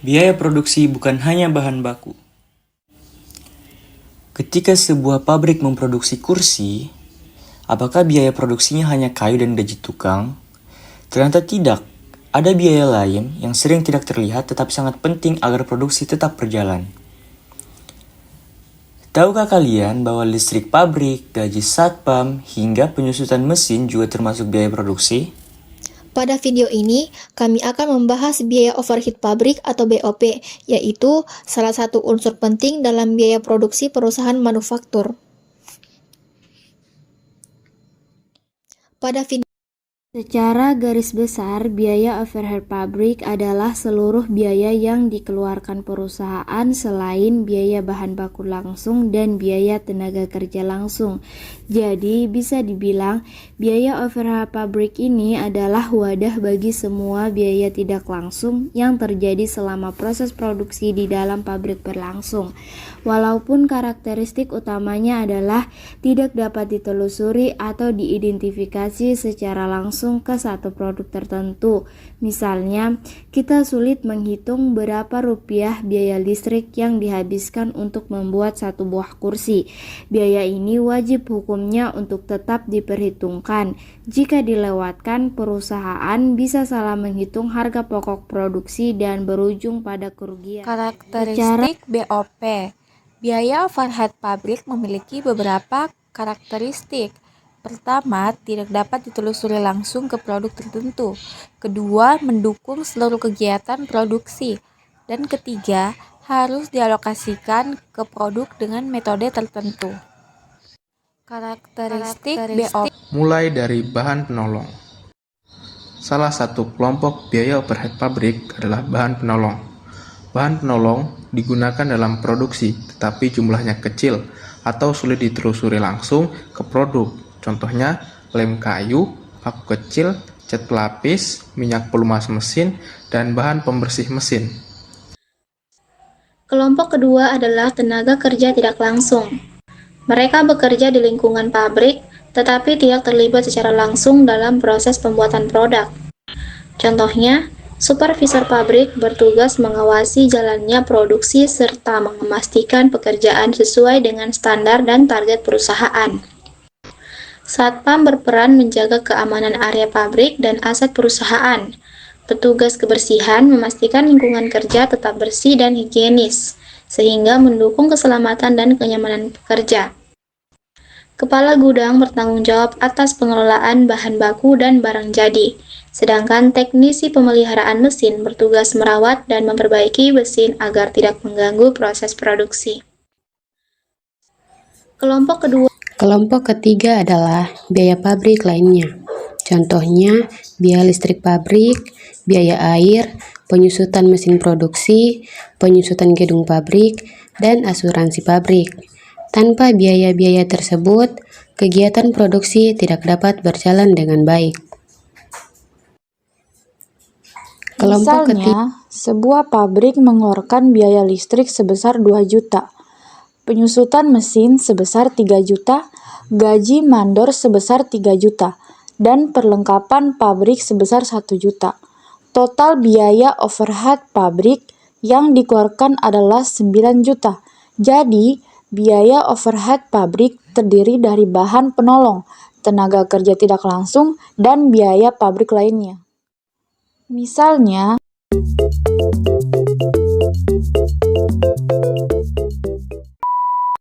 Biaya produksi bukan hanya bahan baku. Ketika sebuah pabrik memproduksi kursi, apakah biaya produksinya hanya kayu dan gaji tukang? Ternyata tidak. Ada biaya lain yang sering tidak terlihat tetapi sangat penting agar produksi tetap berjalan. Tahukah kalian bahwa listrik pabrik, gaji satpam, hingga penyusutan mesin juga termasuk biaya produksi? Pada video ini, kami akan membahas biaya overhead pabrik atau BOP, yaitu salah satu unsur penting dalam biaya produksi perusahaan manufaktur. Secara garis besar, biaya overhead pabrik adalah seluruh biaya yang dikeluarkan perusahaan selain biaya bahan baku langsung dan biaya tenaga kerja langsung. Jadi, bisa dibilang biaya overhead pabrik ini adalah wadah bagi semua biaya tidak langsung yang terjadi selama proses produksi di dalam pabrik berlangsung. Walaupun karakteristik utamanya adalah tidak dapat ditelusuri atau diidentifikasi secara langsung ke satu produk tertentu. Misalnya, kita sulit menghitung berapa rupiah biaya listrik yang dihabiskan untuk membuat satu buah kursi. Biaya ini wajib hukumnya untuk tetap diperhitungkan. Jika dilewatkan, perusahaan bisa salah menghitung harga pokok produksi dan berujung pada kerugian. Karakteristik BOP. Biaya overhead pabrik memiliki beberapa karakteristik. Pertama, tidak dapat ditelusuri langsung ke produk tertentu. Kedua, mendukung seluruh kegiatan produksi. Dan ketiga, harus dialokasikan ke produk dengan metode tertentu. Karakteristik BOP. Mulai dari bahan penolong. Salah satu kelompok biaya overhead pabrik adalah bahan penolong. Bahan penolong digunakan dalam produksi, tetapi jumlahnya kecil atau sulit ditelusuri langsung ke produk. Contohnya, lem kayu, paku kecil, cat pelapis, minyak pelumas mesin, dan bahan pembersih mesin. Kelompok kedua adalah tenaga kerja tidak langsung. Mereka bekerja di lingkungan pabrik, tetapi tidak terlibat secara langsung dalam proses pembuatan produk. Contohnya, supervisor pabrik bertugas mengawasi jalannya produksi serta memastikan pekerjaan sesuai dengan standar dan target perusahaan. Satpam berperan menjaga keamanan area pabrik dan aset perusahaan. Petugas kebersihan memastikan lingkungan kerja tetap bersih dan higienis, sehingga mendukung keselamatan dan kenyamanan pekerja. Kepala gudang bertanggung jawab atas pengelolaan bahan baku dan barang jadi, sedangkan teknisi pemeliharaan mesin bertugas merawat dan memperbaiki mesin agar tidak mengganggu proses produksi. Kelompok ketiga adalah biaya pabrik lainnya. Contohnya, biaya listrik pabrik, biaya air, penyusutan mesin produksi, penyusutan gedung pabrik, dan asuransi pabrik. Tanpa biaya-biaya tersebut, kegiatan produksi tidak dapat berjalan dengan baik. Misalnya, sebuah pabrik mengeluarkan biaya listrik sebesar 2 juta, penyusutan mesin sebesar 3 juta, gaji mandor sebesar 3 juta, dan perlengkapan pabrik sebesar 1 juta. Total biaya overhead pabrik yang dikeluarkan adalah 9 juta. Jadi, biaya overhead pabrik terdiri dari bahan penolong, tenaga kerja tidak langsung, dan biaya pabrik lainnya. Misalnya,